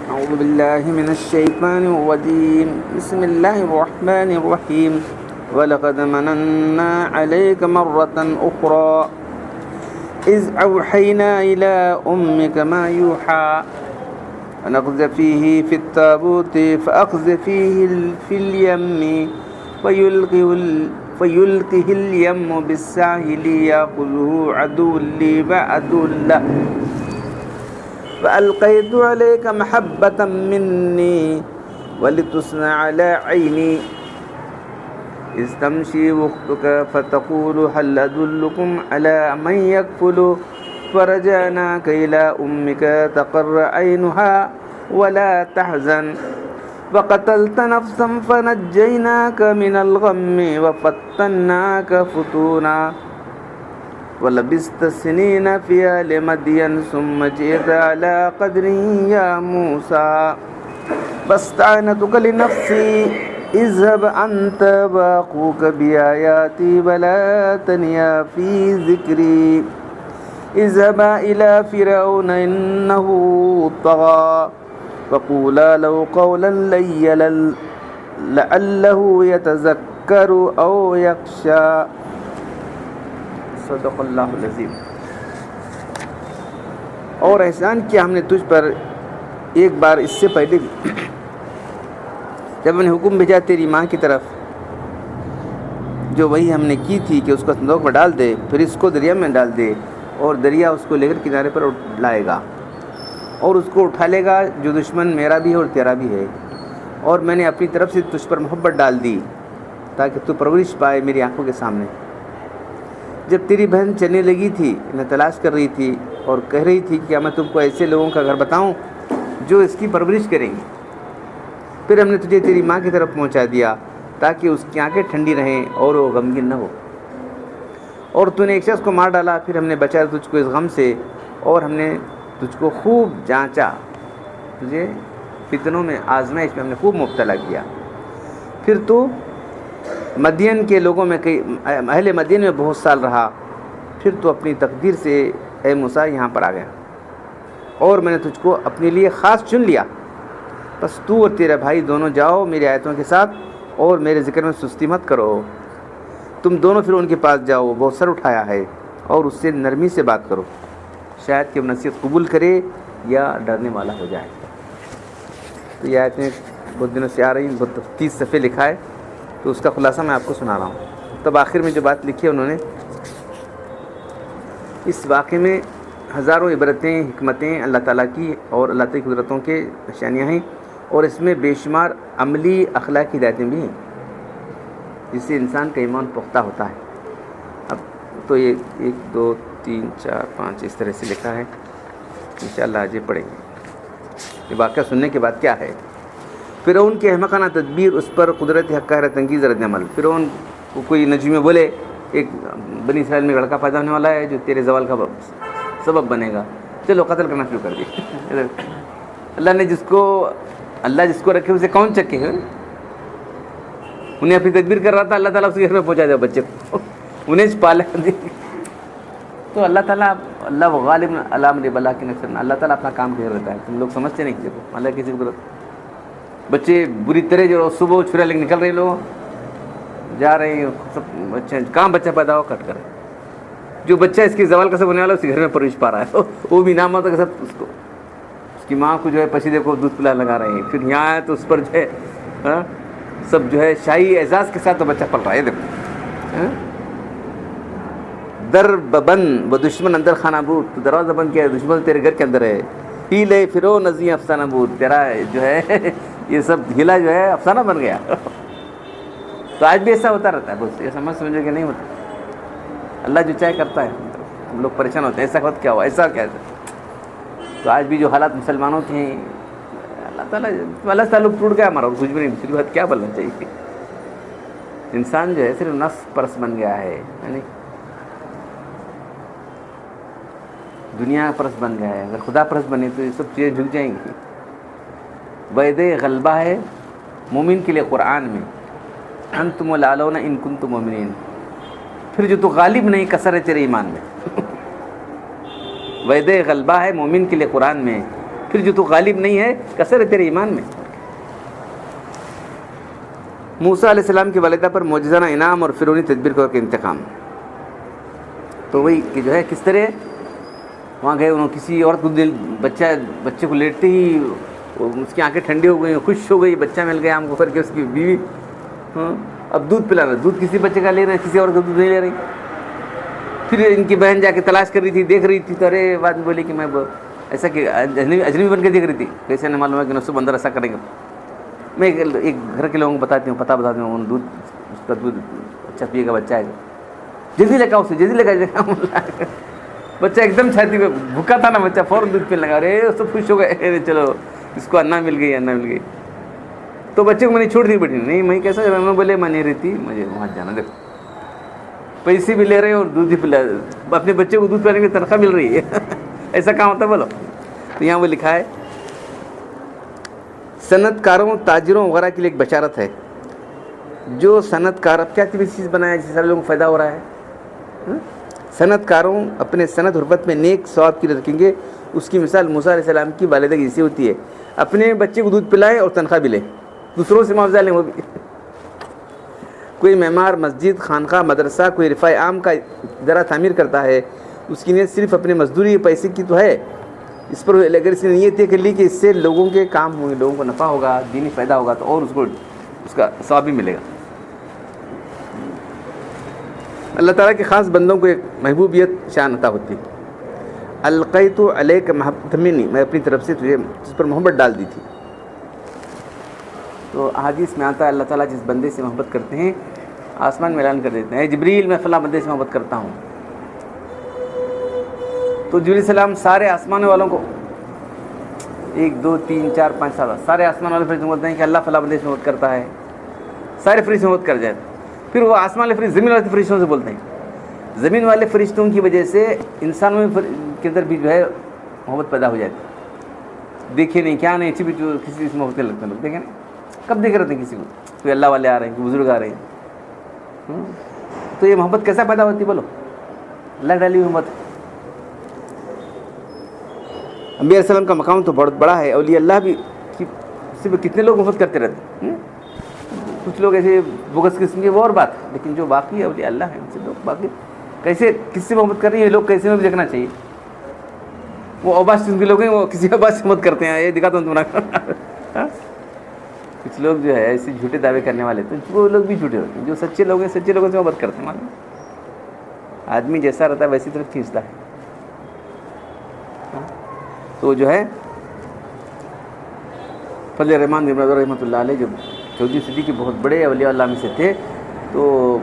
أعوذ بالله من الشيطان الرجيم بسم الله الرحمن الرحيم ولقد مننا عليك مرة أخرى إذ أوحينا إلى أمك ما يوحى أن اقذفيه في التابوت فأقذفيه في اليم فيلقه اليم بالساحل يأخذه عدو لي وعدو له فألقيت عليك محبة مني ولتصنع على عيني إذ تمشي أختك فتقول هل أدلكم على من يكفل فرجعناك إلى أمك تقر عينها ولا تحزن وقتلت نفسا فنجيناك من الغم وفتناك فتونا ولبست سنين في أهل مدين ثم جئت على قدر يا موسى فاستعنتك لنفسي اذهب أنت وأخوك بآياتي ولا تنيا في ذكري اذهبا إلى فرعون إنه طغى فقولا له قولا لينا لعله يتذكر أو يخشى صدق اللہ العظیم۔ اور احسان کیا ہم نے تجھ پر ایک بار اس سے پہلے بھی، جب ہم نے حکم بھیجا تیری ماں کی طرف، جو وہی ہم نے کی تھی کہ اس کو صندوق میں ڈال دے، پھر اس کو دریا میں ڈال دے اور دریا اس کو لے کر کنارے پر لائے گا اور اس کو اٹھا لے گا جو دشمن میرا بھی ہے اور تیرا بھی ہے، اور میں نے اپنی طرف سے تجھ پر محبت ڈال دی تاکہ تو پرورش پائے میری آنکھوں کے سامنے۔ جب تیری بہن چلنے لگی تھی، میں تلاش کر رہی تھی اور کہہ رہی تھی کہ کیا میں تم کو ایسے لوگوں کا گھر بتاؤں جو اس کی پرورش کریں گے، پھر ہم نے تجھے تیری ماں کی طرف پہنچا دیا تاکہ اس کی آنکھیں ٹھنڈی رہیں اور وہ غمگین نہ ہو، اور تو نے ایک شخص کو مار ڈالا، پھر ہم نے بچایا تجھ کو اس غم سے، اور ہم نے تجھ کو خوب جانچا، تجھے فتنوں میں آزمائش میں ہم نے خوب مبتلا کیا۔ پھر تو مدین کے لوگوں میں اہل مدین میں بہت سال رہا، پھر تو اپنی تقدیر سے اے موسیٰ یہاں پر آ گیا، اور میں نے تجھ کو اپنے لیے خاص چن لیا، بس تو اور تیرا بھائی دونوں جاؤ میری آیتوں کے ساتھ اور میرے ذکر میں سستی مت کرو۔ تم دونوں پھر ان کے پاس جاؤ، بہت سر اٹھایا ہے، اور اس سے نرمی سے بات کرو، شاید کہ وہ نصیحت قبول کرے یا ڈرنے والا ہو جائے۔ تو یہ آیتیں بہت دنوں سے آ رہی ہیں، بہت 30 صفحے لکھا ہے، تو اس کا خلاصہ میں آپ کو سنا رہا ہوں۔ تب آخر میں جو بات لکھی ہے انہوں نے، اس واقعے میں ہزاروں عبرتیں، حکمتیں اللہ تعالیٰ کی اور اللہ تعالیٰ کی قدرتوں کے نشانیاں ہیں، اور اس میں بے شمار عملی اخلاقی ہدایتیں بھی ہیں جس سے انسان کا ایمان پختہ ہوتا ہے۔ اب تو یہ 1 2 3 4 5 اس طرح سے لکھا ہے، انشاءاللہ آج یہ پڑھیں گے۔ یہ واقعہ سننے کے بعد کیا ہے؟ فرعون کی احمقانہ تدبیر، اس پر قدرت حق کا حیرت انگیز رد عمل۔ فرعون کو کوئی نجوم میں بولے ایک بنی اسرائیل میں لڑکا پیدا ہونے والا ہے جو تیرے زوال کا سبب بنے گا، چلو قتل کرنا شروع کر دی۔ اللہ جس کو رکھے اسے کون چکے ہیں؟ انہیں اپنی تدبیر کر رہا تھا، اللہ تعالیٰ اس کے گھر میں پہنچا دیا بچے کو، انہیں پالا دی۔ تو اللہ تعالیٰ وہ غالب علام بلا کے نقصر، اللہ تعالیٰ اپنا کام کر رہتا ہے، تم لوگ سمجھتے نہیں کہ اللہ کسی کو بچے بری طرح جو صبح چھرا لے کے نکل رہے لوگ جا رہے ہیں، سب بچے کہاں بچہ پیدا ہو کٹ کر، جو بچہ اس کے زوال کا سب ہونے والا ہے اسی گھر میں پرورش پا رہا ہے، وہ بھی نام ہوتا کہ سب اس کی ماں کو جو ہے پسیدے کو دودھ پلا لگا رہے ہیں، پھر یہاں ہے تو اس پر جو ہے سب جو ہے شاہی اعزاز کے ساتھ تو بچہ پل رہا ہے۔ دیکھو در ببند وہ دشمن اندر خانہ بود، تو دروازہ بند کیا، دشمن تیرے گھر کے اندر ہے، ہی لے فرو نزی افسانہ بود، تیرا جو ہے یہ سب ہلا جو ہے افسانہ بن گیا۔ تو آج بھی ایسا ہوتا رہتا ہے، بس یہ سمجھو کہ نہیں ہوتا، اللہ جو چاہے کرتا ہے، ہم لوگ پریشان ہوتے ہیں ایسا وقت کیا ہوا، ایسا کیا ہے۔ تو آج بھی جو حالات مسلمانوں کے ہیں، اللہ تعالیٰ ٹوٹ گیا ہمارا، اور کچھ بھی نہیں، دوسری بات کیا بولنا چاہیے۔ انسان جو ہے صرف نفس پرست بن گیا ہے، یعنی دنیا پرست بن گیا ہے۔ اگر خدا پرست بنے تو یہ سب چیزیں جھک جائیں گی۔ وعد غلبہ ہے مومن کے لیے قرآن میں، انتم العلون ان کنتم مؤمنین، پھر جو تو غالب نہیں کثر ہے تیرے ایمان میں۔ وعد غلبہ ہے مومن کے لیے قرآن میں، پھر جو تو غالب نہیں ہے کثر ہے تیرے ایمان میں. موسیٰ علیہ السلام کی والدہ پر معجزانہ انعام اور فرعونی تدبیر کا انتقام. تو وہی کہ جو ہے کس طرح وہاں گئے, انہوں کسی عورت کو بچے کو لیٹتے ہی اس کی آنکھیں ٹھنڈی ہو گئی, خوش ہو گئی, بچہ مل گیا ہم کو کر کے, اس کی بیوی. اب دودھ پلانا, دودھ کسی بچے کا لے رہے ہیں, کسی اور کا دودھ نہیں لے رہی. پھر ان کی بہن جا کے تلاش کر رہی تھی, دیکھ رہی تھی, تو ارے بعد میں بولی کہ میں ایسا کہ اجنبی بن کے دیکھ رہی تھی, کیسے نہیں معلوم ہے کہ نصب اندر ایسا کریں گے. میں ایک گھر کے لوگوں کو بتاتی ہوں, پتہ بتاتی ہوں, دودھ اس کا دودھ اچھا پیے گا, بچہ آئے گا, جلدی لگا اسے, جلدی لگا. بچہ ایک دم چھاتی پہ بھوکا تھا نا, بچہ فوراً دودھ پینے لگا, ارے سب خوش ہو گئے, چلو اس کو انا مل گئی, انا مل گئی. تو بچے کو میں نے چھوڑ دی, بیٹھی نہیں میں کیسا, میں بولے میں نہیں رہتی, مجھے وہاں جانا. دیکھو پیسے بھی لے رہے ہیں اور دودھ بھی پلا, اپنے بچے کو دودھ پلانے کی تنخواہ مل رہی ہے. ایسا کام ہوتا ہے بولو. تو یہاں وہ لکھا ہے صنعت کاروں, تاجروں وغیرہ کے لیے ایک بشارت ہے. جو صنعت کار, اب کیا چیز بنایا جس سے سارے لوگوں کو فائدہ ہو رہا ہے. صنعت کاروں اپنے صنعت حربت میں نیک ثواب کی رکھیں گے. اس کی مثال موسیٰ علیہ السلام کی والدہ کی جیسی ہوتی ہے. اپنے بچے کو دودھ پلائیں اور تنخواہ بھی لیں, دوسروں سے معاوضہ لیں وہ بھی. کوئی معمار مسجد, خانقاہ, مدرسہ, کوئی رفاع عام کا ذرا تعمیر کرتا ہے, اس کی نیت صرف اپنے مزدوری پیسے کی تو ہے. اس پر اگر اس نے نیت یہ کر لی کہ اس سے لوگوں کے کام ہوں گے, لوگوں کو نفع ہوگا, دینی فائدہ ہوگا, تو اور اس کو اس کا ثواب بھی ملے گا. اللہ تعالیٰ کے خاص بندوں کو ایک محبوبیت شان عطا ہوتی ہے. القیت علیک محبت منی, میں اپنی طرف سے تجھے اس پر محبت ڈال دی تھی. تو احادیث میں آتا ہے اللہ تعالیٰ جس بندے سے محبت کرتے ہیں آسمان میں اعلان کر دیتے ہیں, اے جبریل میں فلاں بندے سے محبت کرتا ہوں. تو جبریل السلام سارے آسمان والوں کو 1 2 3 4 5 7 سارے آسمان والے فرشتوں کو بولتے ہیں کہ اللہ فلاں بندے سے محبت کرتا ہے. سارے فرشتے محبت کر جائیں. پھر وہ آسمان والے فرشتے زمین والے فرشتوں سے بولتے ہیں. زمین والے فرشتوں کی وجہ سے انسانوں کے اندر بھی جو ہے محبت پیدا ہو جاتی ہے. دیکھے نہیں کیا نہیں, اچھی بھی جو کسی سے محبت لگتے ہیں لوگ, دیکھیں نہیں کب دیکھ رہے تھے کسی کو, کوئی اللہ والے آ رہے ہیں, کوئی بزرگ آ رہے ہیں. تو یہ محبت کیسا پیدا ہوتی ہے بولو, اللہ ڈالی ہوئی محبت. انبیاء علیہ السلام کا مقام تو بہت بڑا ہے. اولیاء اللہ بھی صرف کتنے لوگ محبت کرتے رہتے ہیں. کچھ لوگ ایسے بغض قسم کے, وہ اور بات, لیکن جو باقی اولیاء اللہ ہیں ان سے لوگ باقی کیسے کس سے محبت کر رہی ہے, لوگ کیسے میں بھی دیکھنا چاہیے. وہ اوباش قسم کے لوگ ہیں, وہ کسی اوباش سے محبت کرتے ہیں, یہ دکھاتا ہوں تمہارا. کچھ لوگ جو ہے ایسے جھوٹے دعوے کرنے والے, تو وہ لوگ بھی جھوٹے ہوتے ہیں. جو سچے لوگ ہیں سچے لوگوں سے محبت کرتے ہیں. معلوم آدمی جیسا رہتا ہے ویسی طرف کھینچتا ہے. تو جو ہے فضل الرحمن بن عبد رحمۃ اللہ علیہ جو 14ویں صدی کے بہت بڑے اولیاء اللہ میں سے تھے, تو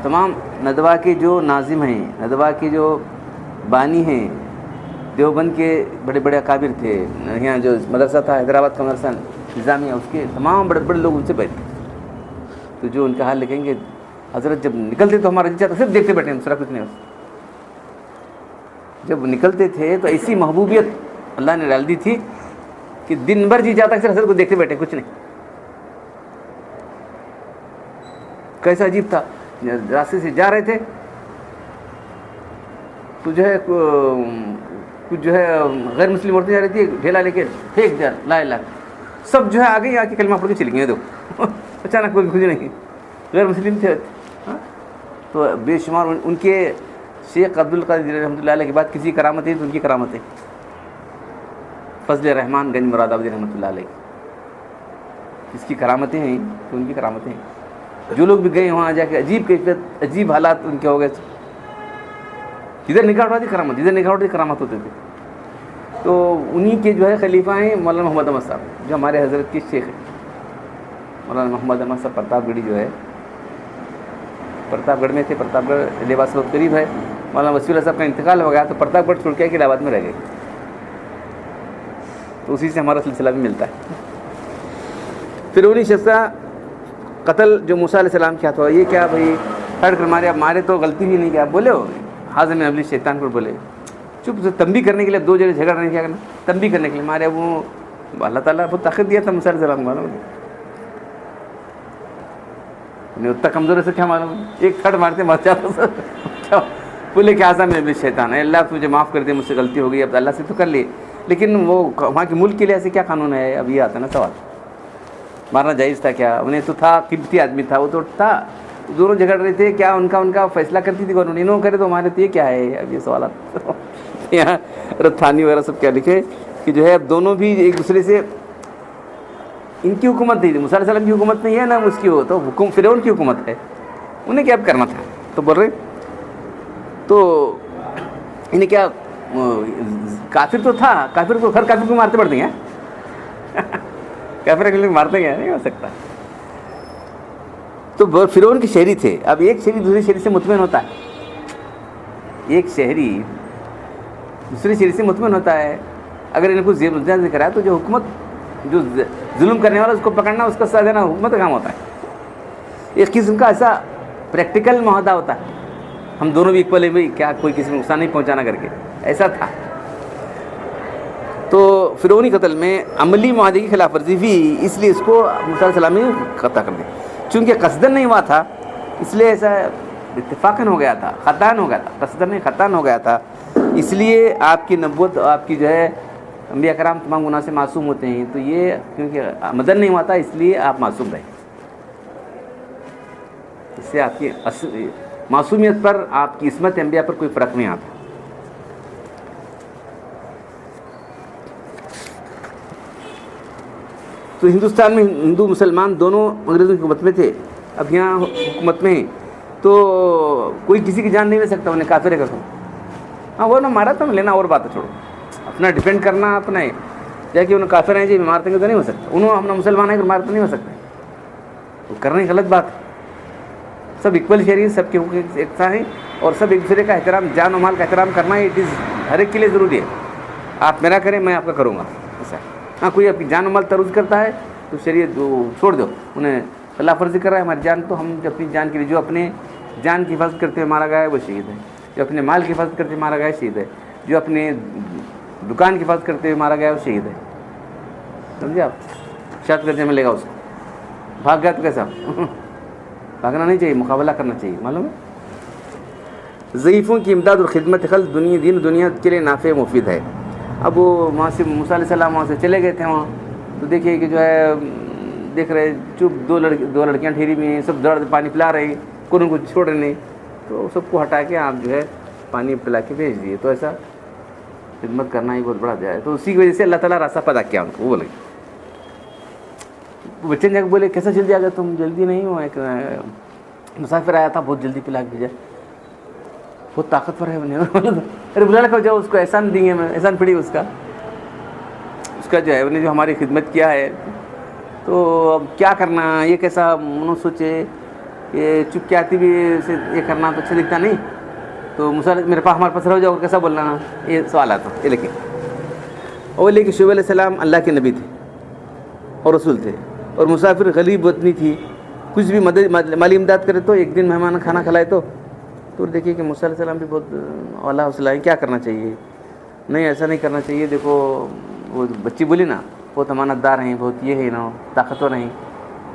تمام ندوہ کے جو ناظم ہیں, ندوہ کے جو بانی ہیں, دیوبند کے بڑے بڑے اکابر تھے, یہاں جو مدرسہ تھا حیدرآباد کا مدرسہ نظامیہ, اس کے تمام بڑے بڑے لوگ ان سے بیٹھے. تو جو ان کا حال لکھیں گے, حضرت جب نکلتے تو ہمارا جی چاہتا صرف دیکھتے بیٹھے, دوسرا کچھ نہیں. جب نکلتے تھے تو ایسی محبوبیت اللہ نے ڈال دی تھی کہ دن بھر جی چاہتا صرف حضرت کو دیکھتے بیٹھے, کچھ نہیں. کیسا عجیب تھا, راستے سے جا رہے تھے تو جو ہے کچھ جو ہے غیر مسلم عورتیں جا رہی تھی, ڈھیلا لے کے پھینک دیا لا الہ, سب جو ہے آگے آ کے کلمہ پڑھ کے چلی گئی. دیکھو اچانک کوئی کچھ نہیں, غیر مسلم تھے. تو بے شمار ان کے شیخ عبد القادر رحمۃ اللہ علیہ کے بعد کسی کرامت ہے تو ان کی کرامتیں. فضل الرحمن گنج مراد آبادی رحمۃ اللہ علیہ, اس کی کرامتیں ہیں تو ان کی کرامتیں ہیں. جو لوگ بھی گئے وہاں جا کے عجیب کیفیت, عجیب حالات ان کے ہو گئے. جدھر نگاہ اٹھاتی کرامت, جدھر نگاہ اٹھاتی کرامت ہوتے تھے. تو انہی کے جو ہے خلیفہ ہیں مولانا محمد احمد صاحب, جو ہمارے حضرت کے شیخ ہیں. مولانا محمد احمد صاحب پرتاپ گڑھی جو ہے, پرتاپ گڑھ میں تھے. پرتاپ گڑھ لباس بہت قریب ہے. مولانا وسیع اللہ صاحب کا انتقال ہو گیا تو پرتاپ گڑھ چھوڑ کے کہ الہ آباد میں رہ گئے. تو اسی سے ہمارا سلسلہ بھی ملتا ہے. فرعونی شخصہ قتل جو موسیٰ علیہ السلام کیا تھا, یہ کیا بھائی ہٹ کر مارے, اب مارے تو غلطی بھی نہیں کیا, بولے ہو حاضر میں ابلی شیطان کو بولے چپ سے تنبیہ کرنے کے لیے, اب 2 جگہ جھگڑا نہیں کیا کرنا, تنبیہ کرنے کے لیے مارے. وہ اللہ تعالیٰ بہت طاقت دیا تھا موسیٰ علیہ السلام کو, نہیں اتنا کمزور سے کیا معلوم, ایک تھڑ مارتے مر جاتا. بولے کہ اعظم میں ابلی شیطان ہے, اللہ تجھے معاف کر دے, مجھ سے غلطی ہو گئی, اب اللہ سے تو کر لی, لیکن وہ وہاں کے ملک کے لیے ایسے کیا قانون ہے؟ اب یہ آتا ہے نا سوال، مارنا جائز تھا کیا؟ انہیں تو تھا، قبطی آدمی تھا وہ تو تھا، دونوں جھگڑ رہے تھے، کیا ان کا فیصلہ کرتی تھی گورنمنٹ، انہوں کرے تو ہمارے تو یہ کیا ہے؟ اب یہ سوالات یہاں رتھانی وغیرہ سب کیا لکھے کہ جو ہے اب دونوں بھی ایک دوسرے سے، ان کی حکومت نہیں تھی، موسیٰ علیہ السلام کی حکومت نہیں ہے نا اس کی، ہو تو فرعون کی حکومت ہے، انہیں کیا کرنا تھا؟ تو بول رہے تو انہیں کیا، کافر تو تھا، کافر کو ہر کافر کو مارتے پڑتے ہیں کافر کے مارتے ہیں، نہیں ہو سکتا۔ تو فرعون کے شہری تھے۔ اب ایک شہری دوسرے شہری سے مطمئن ہوتا ہے، ایک شہری دوسرے شہری سے مطمئن ہوتا ہے، اگر ان کو زیادہ ذکر ہے تو جو حکومت، جو ظلم کرنے والا اس کو پکڑنا، اس کا سزا دینا حکومت کا کام ہوتا ہے۔ ایک قسم کا ایسا پریکٹیکل معاہدہ ہوتا ہے، ہم دونوں بھی اکول ہیں بھائی، کیا کوئی کسی کو نقصان نہیں پہنچانا کر کے، ایسا تھا۔ تو فرعونی قتل میں عملی معاہدے کی خلاف ورزی ہوئی، اس لیے اس کو موسیٰ علیہ السلام نے قطع کر دیا، چونکہ قصدن نہیں ہوا تھا، اس لیے ایسا اتفاقاً ہو گیا تھا، خطاً ہو گیا تھا، قصدن نہیں خطاً ہو گیا تھا، اس لیے آپ کی نبوت، آپ کی جو ہے انبیاء کرام تمام گناہ سے معصوم ہوتے ہیں، تو یہ کیونکہ مدن نہیں ہوا تھا اس لیے آپ معصوم رہے، اس سے آپ کی معصومیت پر، آپ کی عصمت انبیاء پر کوئی فرق نہیں آتا۔ تو ہندوستان میں ہندو مسلمان دونوں انگریزوں کی حکومت میں تھے، اب یہاں حکومت میں ہیں، تو کوئی کسی کی جان نہیں لے سکتا، انہیں کافر ہے کہ ہاں وہ نہ مارا تو لینا اور بات ہے، چھوڑو، اپنا ڈیفینڈ کرنا اپنا ہے، جا کہ انہوں کافر ہیں جی مارتے ہیں تو نہیں ہو سکتا، انہوں ہم مسلمان ہیں کہ مارتے نہیں ہو سکتے، وہ کرنا ہی غلط بات ہے۔ سب اکول شہری، سب کے حقوق یکساں ہیں، اور سب ایک دوسرے کا احترام، جان و مال کا احترام کرنا ہے، اٹ از ہر ایک کے لیے ضروری ہے، آپ میرا کریں میں آپ کا کروں گا، ایسا۔ ہاں کوئی اپنی جان و مال تروج کرتا ہے تو شریعت چھوڑ دو، انہیں خلاف ورزی کر رہا ہے ہماری جان، تو ہم اپنی جان کے لیے، جو اپنے جان کی حفاظت کرتے ہوئے مارا گیا ہے وہ شہید ہے، جو اپنے مال کی حفاظت کرتے ہوئے مارا گیا ہے شہید ہے، جو اپنے دکان کی حفاظت کرتے ہوئے مارا گیا ہے وہ شہید ہے، سمجھے آپ؟ شاید درجے میں لے گا اس کو، بھاگ گیا تو کیسا بھاگنا نہیں چاہیے، مقابلہ کرنا چاہیے، معلوم ہے۔ ضعیفوں کی امداد اور خدمت خلق دین دنیا کے لیے نافع مفید ہے۔ اب وہ وہاں سے موسیٰ علیہ السلام وہاں سے چلے گئے تھے وہاں، تو دیکھیے کہ جو ہے دیکھ رہے چپ دو لڑکیاں ٹھہری ہوئی ہیں، سب دوڑ پانی پلا رہی ہیں، کوئی ان کو چھوڑ رہے نہیں، تو سب کو ہٹا کے آپ جو ہے پانی پلا کے بھیج دیے، تو ایسا خدمت کرنا ہی بہت بڑا جائے، تو اسی کی وجہ سے اللہ تعالیٰ راستہ پیدا کیا ان کو۔ وہ بولے بچے نے بولے کیسا جلدی آ گیا تم؟ جلدی نہیں ہو، ایک مسافر آیا تھا بہت جلدی پلا کے بھیجا، بہت طاقتور ہے، ارے بلا لگا جاؤ، اس کو احسان دیں گے، میں احسان پڑی اس کا جو ہے انہیں جو ہماری خدمت کیا ہے، تو اب کیا کرنا، یہ کیسا انہوں سوچے، یہ چپ کے آتی بھی سے یہ کرنا تو اچھا دکھتا نہیں، تو میرے پاس ہمارے پاس رہ جاؤ، کیسا بولنا، یہ سوال آتا ہے۔ لیکن اور لیکن شعیب علیہ السلام اللہ کے نبی تھے اور رسول تھے، اور مسافر غریب وطنی تھی، کچھ بھی مدد مالی امداد کرے تو ایک دن مہمان کھانا کھلائے تو دیکھیے کہ موسیٰ علیہ السلام بھی بہت اعلیٰ حوصلہ ہے، کیا کرنا چاہیے، نہیں ایسا نہیں کرنا چاہیے، دیکھو وہ بچی بولی نا بہت امانت دار ہیں، بہت یہ ہے نا طاقتور ہیں،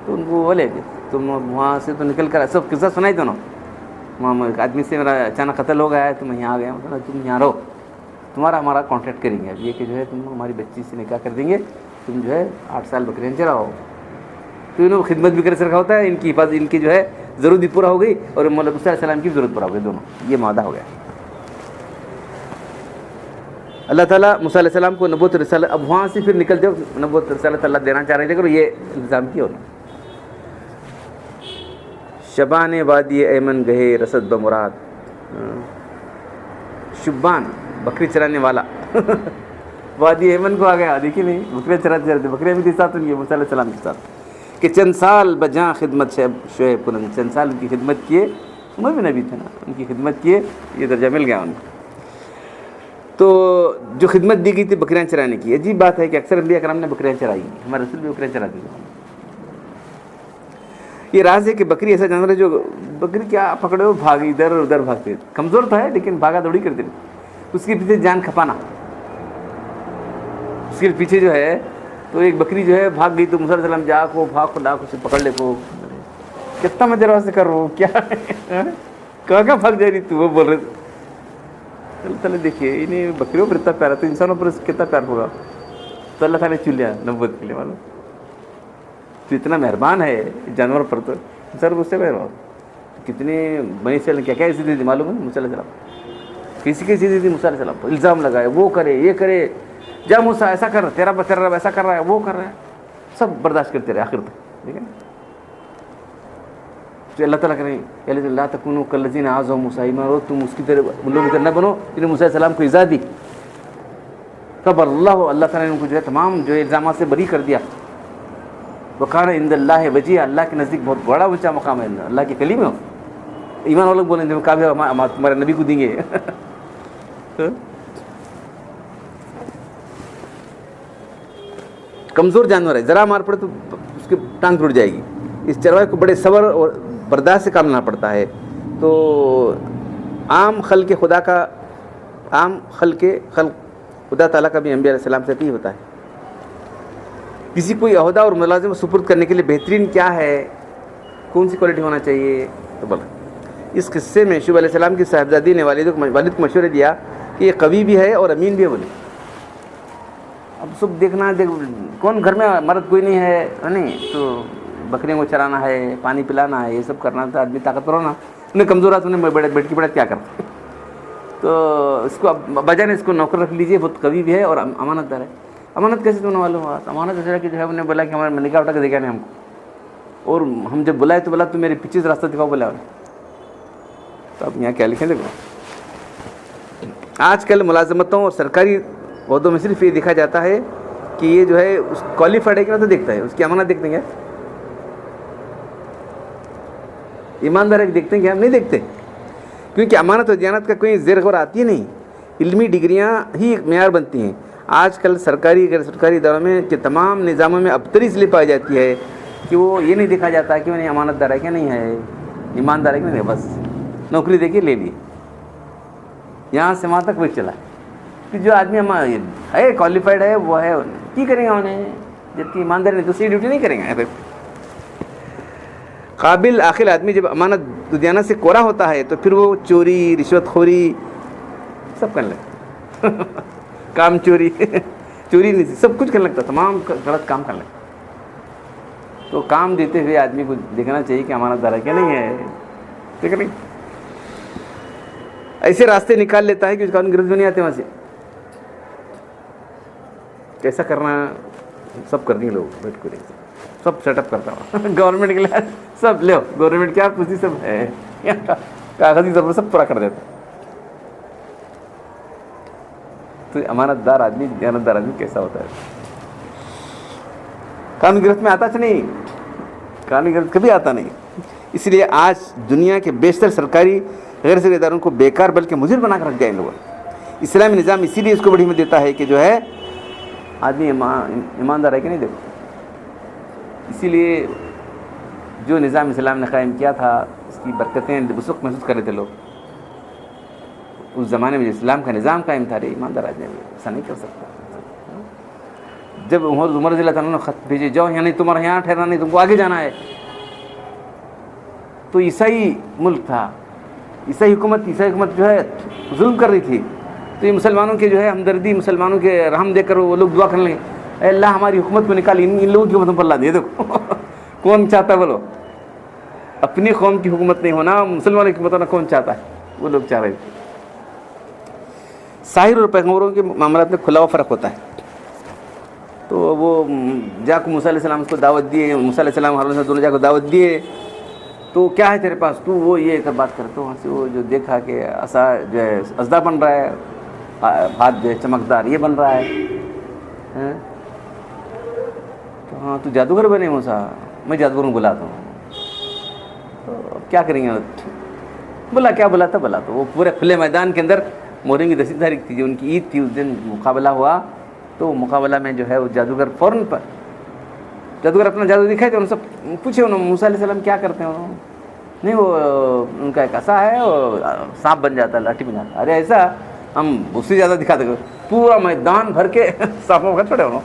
تو ان کو بولے کہ تم وہاں سے تو نکل کر سب قصہ سنائی دونوں، وہاں ایک آدمی سے میرا اچانک قتل ہو گیا ہے تو میں یہاں آ گیا ہوں، تم یہاں رہو، تمہارا ہمارا کانٹیکٹ کریں گے، اب یہ کہ جو ہے تم ہماری بچی سے نکاح کر دیں گے، تم جو ہے 8 سال بکریاں چراؤ، تو انہوں خدمت بھی کر سکا ہوتا ہے، ان کی حفاظت، ان کی جو ہے ضرورت بھی پورا ہو گئی، اور مولا موسیٰ علیہ السلام کی ضرورت پورا ہو گئی، دونوں یہ معاہدہ ہو گیا۔ اللہ تعالیٰ موسیٰ علیہ السلام کو نبوت رسالت، اب وہاں سے پھر نکل جاؤ، نبوت رسالت اللہ دینا چاہ رہے تھے، لیکن یہ الزام کیا ہونا۔ شبان وادی ایمن گہے رسد بمراد، شبان بکری چرانے والا وادی ایمن کو آ گیا، دیکھیے نہیں بکریاں چراتے رہتے، بکریاں بھی تھی ساتھ ان کے موسیٰ علیہ السلام کے ساتھ، کہ چند سال بجاں خدمت شعیب کو، چند سال ان کی خدمت کیے، عمر بھی نبی تھے نا، ان کی خدمت کیے، یہ درجہ مل گیا ان کو۔ تو جو خدمت دی گئی تھی بکریاں چرانے کی، عجیب بات ہے کہ اکثر انبیاء کرام نے بکریاں چرائی، ہمارے رسول بھی بکریاں چراتے تھے۔ یہ راز ہے کہ بکری ایسا جانور ہے جو بکری کیا پکڑے ہو بھاگی ادھر ادھر بھاگتے، کمزور تو ہے لیکن بھاگا دوڑی کرتے، اس کے پیچھے جان کھپانا، اس کے پیچھے جو ہے، تو ایک بکری جو ہے بھاگ گئی تو موسیٰ علیہ السلام جا کو بھاگ کو ڈاک اسے پکڑ لے کو، کتنا میں دروازے سے کر رہا ہوں، کیا کہاں بھاگ جا رہی تو، وہ بول رہے اللہ تعالیٰ دیکھیے انہیں بکریوں پر اتنا پیار ہے تو انسانوں پر کتنا پیار ہوگا. تو اللہ تعالیٰ نے چن لیا نبوت کے لیے. معلوم تو اتنا مہربان ہے جانور پر, تو انسان کو اس سے مہربان. کتنے بنی سے کیا کیا ایسی دی تھی معلوم ہے موسیٰ علیہ السلام, کسی کی چیزیں تھی موسیٰ علیہ السلام پر, الزام لگائے وہ کرے یہ کرے, جا موسیٰ ایسا کر, تیرا رب ایسا کر رہا ہے وہ کر رہا ہے, سب برداشت کرتے رہے آخر تک. ٹھیک ہے تو اللہ تعالیٰ کریں اللہ تکونوا کالذین آذوا موسیٰ, ایمان تم اس کی طرح ان لوگوں کی طرح نہ بنو جنہیں موسیٰ علیہ السلام کو ایذا دی. تب اللہ تعالیٰ نے ان کو جو ہے تمام جو ہے الزامات سے بری کر دیا. وکان عند اللہ وجیہ, اللہ کے نزدیک بہت بڑا اونچا مقام ہے, اللہ کے کلیم ہو. ایمان والوں بولیں گے کہا بھی تمہارے نبی کو دیں گے. کمزور جانور ہے, ذرا مار پڑے تو اس کی ٹانگ ٹوٹ جائے گی. اس چرواہے کو بڑے صبر اور برداشت سے کام لینا پڑتا ہے. تو عام خلق خدا تعالیٰ کا بھی انبیاء علیہ السلام سے بھی ہوتا ہے. کسی کوئی عہدہ اور ملازم سپرد کرنے کے لیے بہترین کیا ہے, کون سی کوالٹی ہونا چاہیے؟ تو بولا اس قصے میں شعیب علیہ السلام کی صاحبزادی نے والد کو مشورہ دیا کہ یہ قوی بھی ہے اور امین بھی ہے. بولے اب سب دیکھنا کون گھر میں مرد کوئی نہیں ہے نہیں, تو بکریوں کو چرانا ہے, پانی پلانا ہے, یہ سب کرنا تھا. آدمی طاقتور ہونا, انہیں کمزور آتا انہیں بیٹھ کے بیٹھ کیا کرتا. تو اس کو بجا نے اس کو نوکر رکھ لیجیے, بہت قوی بھی ہے اور امانت دار ہے. امانت کیسے تمہیں معلوم ہوا؟ امانت ایسا کہ جو ہے انہوں نے بولا کہ ہمارے نکاح اٹھا کے دیکھا نہیں ہم کو, اور ہم جب بلائے تو بولا تو میرے پیچھے سے راستہ دکھاؤ بولا. تو اب یہاں کیا لکھیں دیکھو, آج کل ملازمتوں اور سرکاری عہدوں میں صرف یہ دیکھا جاتا ہے کہ یہ جو ہے اس کوالیفائڈ ہے کہ نہ, تو دیکھتا ہے اس کی امانت دیکھتے ہیں. ایماندار ہے کہ دیکھتے ہیں کہ ہم نہیں دیکھتے, کیونکہ امانت اور دیانت کا کوئی زیر غور آتی نہیں. علمی ڈگریاں ہی ایک معیار بنتی ہیں. آج کل سرکاری غیر سرکاری اداروں میں کے تمام نظاموں میں ابتری اس لیے پائی جاتی ہے کہ وہ یہ نہیں دیکھا جاتا کہ وہ امانت دار ہے کہ نہیں ہے, ایماندار ہے کہ نہیں, بس نوکری دے کے لے لی, یہاں سے وہاں تک وہ چلا. کہ جو آدمی ہے کوالیفائڈ ہے وہ ہے, کی کریں گے انہیں, جبکہ ایماندار نہیں دوسری ڈیوٹی نہیں کریں گے. قابل عاقل آدمی جب امانت دیانت سے کورا ہوتا ہے تو پھر وہ چوری, رشوت خوری سب کرنے لگتا. کام چوری نہیں, سب کچھ کرنے لگتا, تمام غلط کام کرنے لگتا. تو کام دیتے ہوئے آدمی کو دیکھنا چاہیے کہ امانت دار ہے کہ نہیں ہے. ٹھیک ہے نہیں, ایسے راستے نکال لیتا ہے کہ اس قانون گرفت میں نہیں آتے وہاں سے. کیسا کرنا سب کر دیں لوگ بیٹھ کر, سب سیٹ اپ کرتا ہوں گورنمنٹ کے لیے سب لو, گورنمنٹ کیا پوچھتی سب ہے, کاغذی طور پر سب پورا کر دیتا. تو امانت دار آدمی, دیانت دار آدمی کیسا ہوتا ہے؟ قانون گرفت میں آتا نہیں, قانون گرفت کبھی آتا نہیں. اس لیے آج دنیا کے بیشتر سرکاری غیر سرکاری اداروں کو بیکار بلکہ مضر بنا کر رکھ دیا ان لوگوں نے. اسلامی نظام اسی لیے اس کو بڑی اہمیت دیتا ہے کہ جو ہے آدمی ایماندار ہے کہ نہیں. دیکھو اسی لیے جو نظام اسلام نے قائم کیا تھا اس کی برکتیں اس وقت محسوس کر رہے تھے لوگ. اس زمانے میں جو اسلام کا نظام قائم تھا, ایماندار آدمی ایسا نہیں کر سکتا. جب عمر رضی اللہ تعالیٰ نے خط بھیجے, جاؤ یہاں نہیں, تمہارا یہاں ٹھہرنا نہیں, تم کو آگے جانا ہے. تو عیسائی ملک تھا, عیسائی حکومت جو ہے ظلم کر رہی تھی. تو یہ مسلمانوں کے جو ہے ہمدردی, مسلمانوں کے رحم دے کر وہ لوگ دعا کرنے لگے, اے اللہ ہماری حکومت کو نکال, ان لوگوں کی حکومت پر لا دے. دیکھو کون چاہتا ہے بولو, اپنی قوم کی حکومت نہیں ہونا, مسلمانوں کی حکومت ہونا کون چاہتا ہے؟ وہ لوگ چاہ رہے تھے. ساحر اور پیغمبروں کے معاملات میں کھلا ہوا فرق ہوتا ہے. تو وہ جا کو موسیٰ علیہ السلام اس کو دعوت دیے, موسیٰ علیہ السلام ہارون دونوں جا کو دعوت دیے. تو کیا ہے تیرے پاس, تو وہ یہ کر بات کرتا. وہاں سے وہ جو دیکھا کہ عصا جو ہے اسدہ بن رہا ہے, ہاتھ جو ہے چمکدار یہ بن رہا ہے. تو ہاں تو جادوگر بنے موسیٰ, میں جادوگر کو بلاتا ہوں. تو اب کیا کریں گے, بولا کیا بلاتا بلا. تو وہ پورے کھلے میدان کے اندر موریں کی 10 تاریخ تھی, جو ان کی عید تھی, اس دن مقابلہ ہوا. تو مقابلہ میں جو ہے وہ جادوگر فوراً پر جادوگر اپنا جادو دکھائے. تو ان سے پوچھے انہوں موسیٰ علیہ السلام کیا کرتے ہیں؟ انہوں نہیں, وہ ان کا ایک عصا ہے, وہ سانپ بن جاتا ہے, لاٹھی بن جاتا ہے. ارے ایسا, ہم اس سے زیادہ دکھا دیں, پورا میدان بھر کے سانپوں کا چھوڑے انہوں,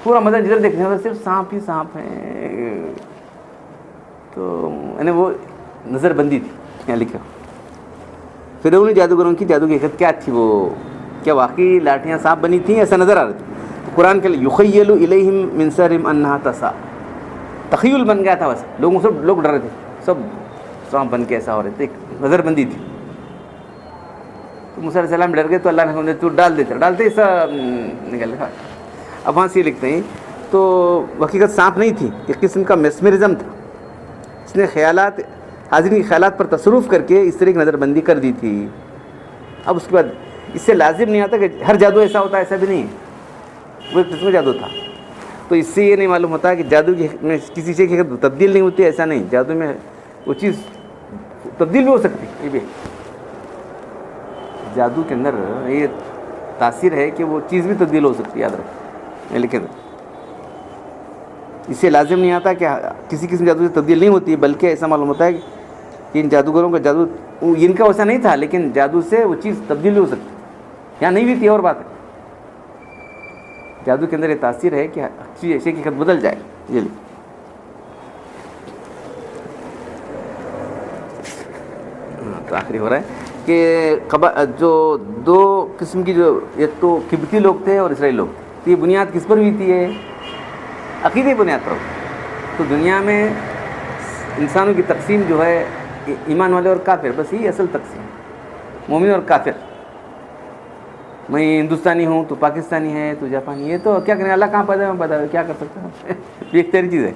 پورا میدان جدھر دیکھنے والا صرف سانپ ہی سانپ ہیں. تو یعنی وہ نظر بندی تھی, یہاں لکھا. فرعونی جادوگروں کی جادو کی حقیقت کیا تھی، وہ کیا واقعی لاٹھیاں سانپ بنی تھیں، ایسا نظر آ رہا تھا. تو قرآن کے یخیل الیہم من سحرہم انہا تسعی، تخیل بن گیا تھا، بس لوگ ڈر رہے تھے، سب سانپ بن کے ایسا ہو رہے تھے، ایک نظر بندی تھی. تو موسیٰ علیہ السلام ڈر گئے تو اللہ نے فرمایا تو ڈالتے ایسا نکل گیا. اب وہاں سے لکھتے ہیں تو حقیقت سانپ نہیں تھی، ایک قسم کا میسمرزم تھا. اس نے خیالات، حاضرین کے خیالات پر تصرف کر کے اس طرح کی نظر بندی کر دی تھی. اب اس کے بعد اس سے لازم نہیں آتا کہ ہر جادو ایسا ہوتا ہے، ایسا بھی نہیں ہے، وہ ایک قسم کا جادو تھا. تو اس سے یہ نہیں معلوم ہوتا کہ جادو میں کسی چیز کی تبدیل نہیں ہوتی، ایسا نہیں. جادو میں وہ چیز تبدیل بھی ہو سکتی ہے. یہ بھی جادو کے اندر یہ تاثیر ہے کہ وہ چیز بھی تبدیل ہو سکتی ہے، یاد رکھو. لیکن اس سے لازم نہیں آتا کہ کسی قسم جادو سے تبدیل نہیں ہوتی، بلکہ ایسا معلوم ہوتا ہے کہ ان جادوگروں کا جادو، ان کا ویسا نہیں تھا، لیکن جادو سے وہ چیز تبدیل بھی ہو سکتی ہے، یا نہیں بھی تھی اور بات ہے. جادو کے اندر یہ تاثیر ہے کہ اشیاء کی خط بدل جائے. جی تو آخری ہو رہا ہے کہ جو دو قسم کی، جو ایک تو قبطی لوگ تھے اور اسرائیلی لوگ، تو یہ بنیاد کس پر ہوئی تھی؟ ہے عقیدے بنیاد پر. تو دنیا میں انسانوں کی تقسیم جو ہے ایمان والے اور کافر، بس یہی اصل تقسیم، مومن اور کافر. میں ہندوستانی ہوں تو پاکستانی ہے تو جاپانی، یہ تو کیا کریں، اللہ کہاں پیدا ہے، میں پیدا ہے، کیا کر سکتا ہوں. یہ ایک تیری چیز ہے.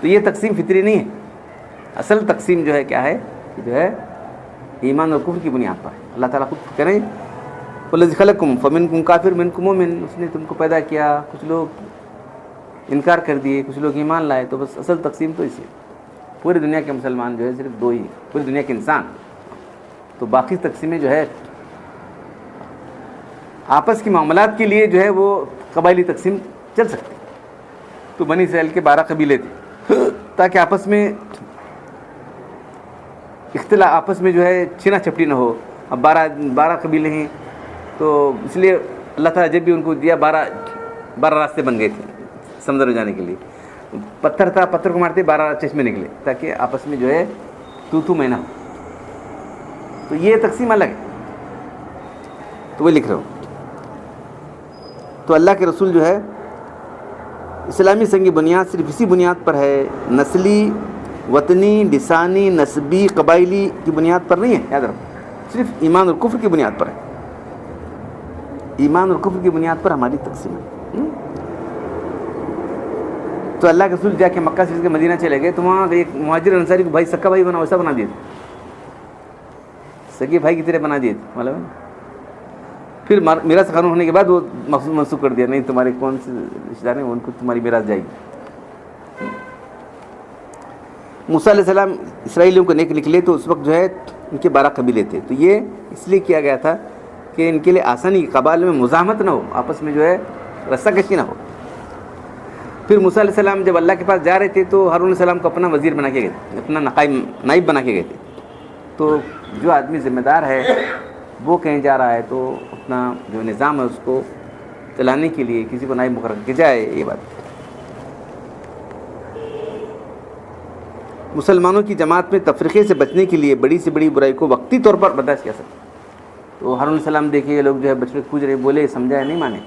تو یہ تقسیم فطری نہیں ہے. اصل تقسیم جو ہے کیا ہے، جو ہے ایمان اور کفر کی بنیاد پر. اللہ تعالیٰ خود کریں وَالَّذِي خَلَقَكُمْ فَمِنْكُمْ كَافِرٌ وَمِنْكُمْ مُؤْمِنٌ، اس نے تم کو پیدا کیا، کچھ لوگ انکار کر دیے، کچھ لوگ ایمان لائے. تو بس اصل تقسیم تو اسی. پوری دنیا کے مسلمان جو ہے صرف دو ہی، پوری دنیا کے انسان. تو باقی تقسیمیں جو ہے آپس کی معاملات کے لیے جو ہے وہ قبائلی تقسیم چل سکتی. تو بنی اسرائیل کے 12 قبیلے تھے، تاکہ آپس میں اختلاف، آپس میں جو ہے چھینا چھپٹی نہ ہو. اب 12 قبیلے ہیں، تو اس لیے اللہ تعالیٰ جب بھی ان کو دیا 12 راستے بن گئے تھے سمندر میں جانے کے لیے. پتھر تھا، پتھر کو مارتے 12 چشمے نکلے، تاکہ آپس میں جو ہے تو میں نہ ہو. تو یہ تقسیم الگ ہے. تو وہ لکھ رہا ہوں. تو اللہ کے رسول جو ہے اسلامی سنگ بنیاد صرف اسی بنیاد پر ہے، نسلی، وطنی، لسانی، نسبی، قبائلی کی بنیاد پر نہیں ہے. یاد رکھو، صرف ایمان اور کفر کی بنیاد پر ہے. ایمان اور کفر کی بنیاد پر ہماری تقسیم ہے. تو اللہ کے رسول جا کے مکہ سے کے مدینہ چلے گئے، تو وہاں ایک مہاجر انصاری کو بھائی، سکا بھائی بنا، ویسا بنا دیے تھے، سگے بھائی کی طرح بنا دیے تھے. معلوم ہے؟ پھر میراث قانون ہونے کے بعد وہ منسوخ کر دیا، نہیں تمہارے کون سے رشتہ دار ہیں ان کو تمہاری میراث جائے گی. موسیٰ علیہ السلام اسرائیلیوں کو نکلے تو اس وقت جو ہے ان کے 12 قبیلے تھے. تو یہ اس لیے کیا گیا تھا کہ ان کے لیے آسانی، قبائل میں مزاحمت نہ ہو، آپس میں جو ہے رسہ کشی نہ ہو. پھر موسیٰ علیہ السلام جب اللہ کے پاس جا رہے تھے تو ہارون علیہ السلام کو اپنا وزیر بنا کے گئے تھے، اپنا نائب بنا کے گئے تھے. تو جو آدمی ذمہ دار ہے وہ کہیں جا رہا ہے تو اپنا جو نظام ہے اس کو چلانے کے لیے کسی کو نائب مقرر کیا جائے. یہ بات مسلمانوں کی جماعت میں تفرقے سے بچنے کے لیے بڑی سے بڑی برائی کو وقتی طور پر برداشت کیا سکتا. تو ہارون علیہ السلام دیکھیے، یہ لوگ جو ہے بچڑے پوچھ رہے، بولے سمجھایا نہیں، مانے.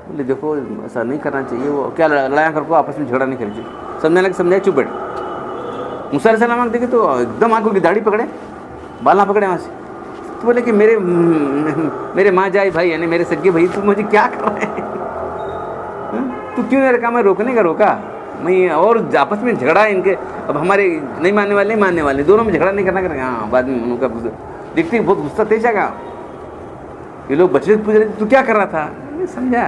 بولے دیکھو ایسا نہیں کرنا چاہیے، وہ کیا لڑایا کر کو آپس میں جھگڑا نہیں کرنا چاہیے. سمجھانے لگے، سمجھائے، چپ بیٹھے. موسیٰ علیہ السلام دیکھے تو ایک دم آنکھوں کی داڑھی پکڑے، بالا پکڑے وہاں سے. تو بولے کہ میرے ماں جائے بھائی، یعنی میرے سگے بھائی، تو مجھے کیا کر رہے ہیں؟ تو کیوں میرے کام میں روکنے کا روکا میں، اور آپس میں جھگڑا ان کے. اب ہمارے نہیں ماننے والے، ماننے والے دونوں میں جھگڑا نہیں کرنا کریں. ہاں بعد میں ان کا دیکھتے بہت غصہ تیز آ گیا. یہ لوگ بچے پوچھ رہے تھے تو کیا کر رہا تھا، میں سمجھا.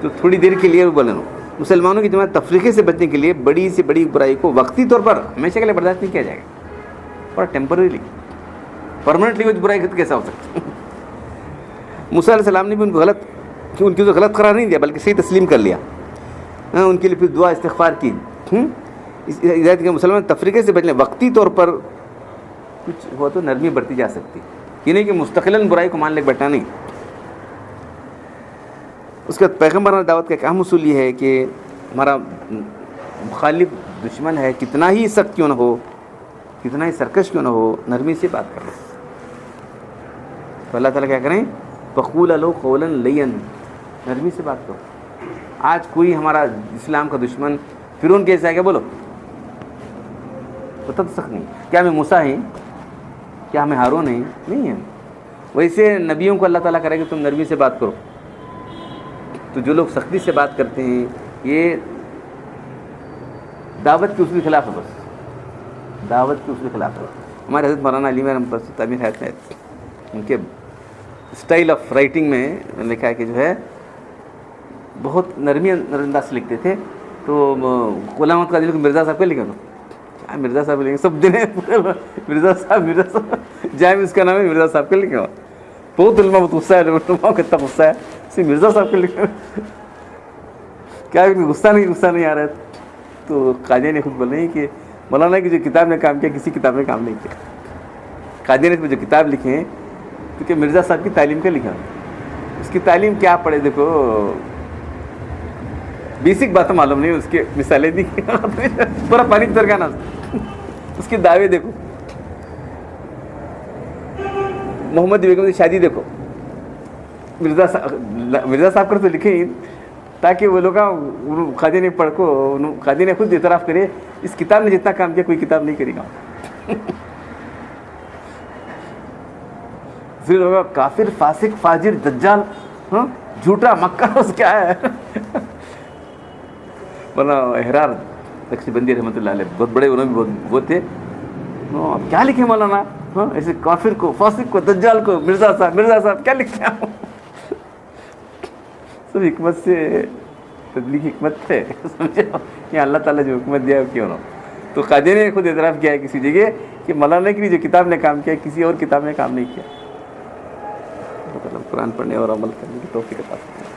تو تھوڑی دیر کے لیے بولے مسلمانوں کی جماعت تفریقے سے بچنے کے لیے بڑی سے بڑی برائی کو وقتی طور پر ہمیشہ کے لیے برداشت نہیں کیا جائے گا، اور ٹیمپرریلی، پرماننٹلی وہ برائی کیسا ہو سکتا. موسیٰ علیہ السلام نے بھی ان کی تو غلط قرار نہیں دیا، بلکہ صحیح تسلیم کر لیا. ان کے لیے پھر دعا استغفار کی. ہدایت کے مسلمان تفریقے سے بچنے وقتی طور پر کچھ ہوا تو نرمی برتی جا سکتی، یہ نہیں کہ مستقلاً برائی کو مان لے بیٹھا نہیں. اس کے بعد پیغمبرانہ دعوت کا ایک اہم اصول یہ ہے کہ ہمارا مخالف دشمن ہے، کتنا ہی سخت کیوں نہ ہو، کتنا ہی سرکش کیوں نہ ہو، نرمی سے بات کرو. تو اللہ تعالیٰ کیا کریں؟ فقول لو قولا لین، نرمی سے بات کرو. آج کوئی ہمارا اسلام کا دشمن فرعون کیسا ہے؟ کیا بولو، پتہ تو سخت نہیں. کیا ہمیں موسیٰ ہیں؟ کیا ہمیں ہارون ہیں؟ نہیں ہیں. ویسے نبیوں کو اللہ تعالیٰ کرے کہ تم نرمی سے بات کرو. تو جو لوگ سختی سے بات کرتے ہیں یہ دعوت کے اصول کے خلاف ہے، بس دعوت کے اصول کے خلاف ہے. ہمارے حضرت مولانا علی محمد رحمۃ تعمیر حیات میں ان کے اسٹائل آف رائٹنگ میں لکھا ہے کہ جو ہے بہت نرمی انداز سے لکھتے تھے. تو غلام محمد قادری کو مرزا صاحب کیا لکھا نا، کیا مرزا صاحب لکھیں سب دن مرزا صاحب جامع اس کا نام ہے مرزا صاحب کا لکھا. بہت علماء بہت غصہ ہے، علماء کتنا غصہ ہے اسی مرزا صاحب کا لکھا. کیا غصہ نہیں آ رہا ہے. تو قادیانی نے خود بول رہے ہیں کہ مولانا کی جو کتاب نے کام کیا کسی کتاب نے کام نہیں کیا. قادیانی نے جو کتاب لکھے ہیں کیونکہ مرزا صاحب کی تعلیم کا لکھا، اس کی تعلیم کیا پڑھے، دیکھو بیسک باتیں معلوم نہیں، اس کے مثالیں دی پورا پانی کی طرح نا، اس کے دعوے دیکھو. محمد بیگم کی شادی دیکھو، مرزا صاحب کر تو لکھے ہی تاکہ وہ لوگ قادی نے پڑھ کو قادی نے خود اعتراف کرے اس کتاب نے جتنا کام کیا کوئی کتاب نہیں کرے گا. پھر ہوگا کافر فاسق فاجر دجال جھوٹا مکہ اس کیا ہے. ورنہ احرار نقشبندی رحمۃ اللہ علیہ بہت بڑے انہوں بھی بہت تھے. اب کیا لکھے مولانا ایسے کافر کو فاسق کو دجال کو مرزا صاحب کیا لکھتے ہیں؟ سب حکمت سے تبلیغ حکمت ہے، سمجھے یا اللہ تعالیٰ جو حکمت دیا ہے کیوں نہ. تو قادری نے خود اعتراف کیا ہے کسی جگہ کہ مولانا کی جو کتاب نے کام کیا کسی اور کتاب نے کام نہیں کیا. قرآن پڑھنے اور عمل کرنے کی توفیق عطا فرمائے.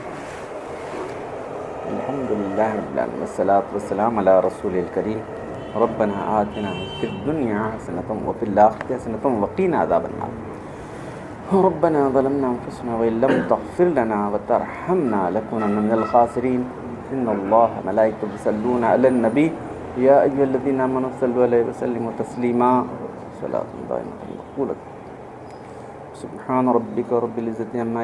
الحمدللہ رب العالمین والصلاۃ والسلام علی رسول الکریم. ربنا آتنا فی الدنیا حسنۃ وفی الآخرۃ حسنۃ وقنا عذاب النار. ربنا ظلمنا انفسنا وان لم تغفر لنا وترحمنا لنكونن من الخاسرین. ان اللہ ملائکۃ یصلون علی النبی یا ایھا الذین آمنوا صلوا علیہ وسلموا تسلیما. صلاۃ دائمۃ مقبولۃ. سبحان ربک رب العزۃ عما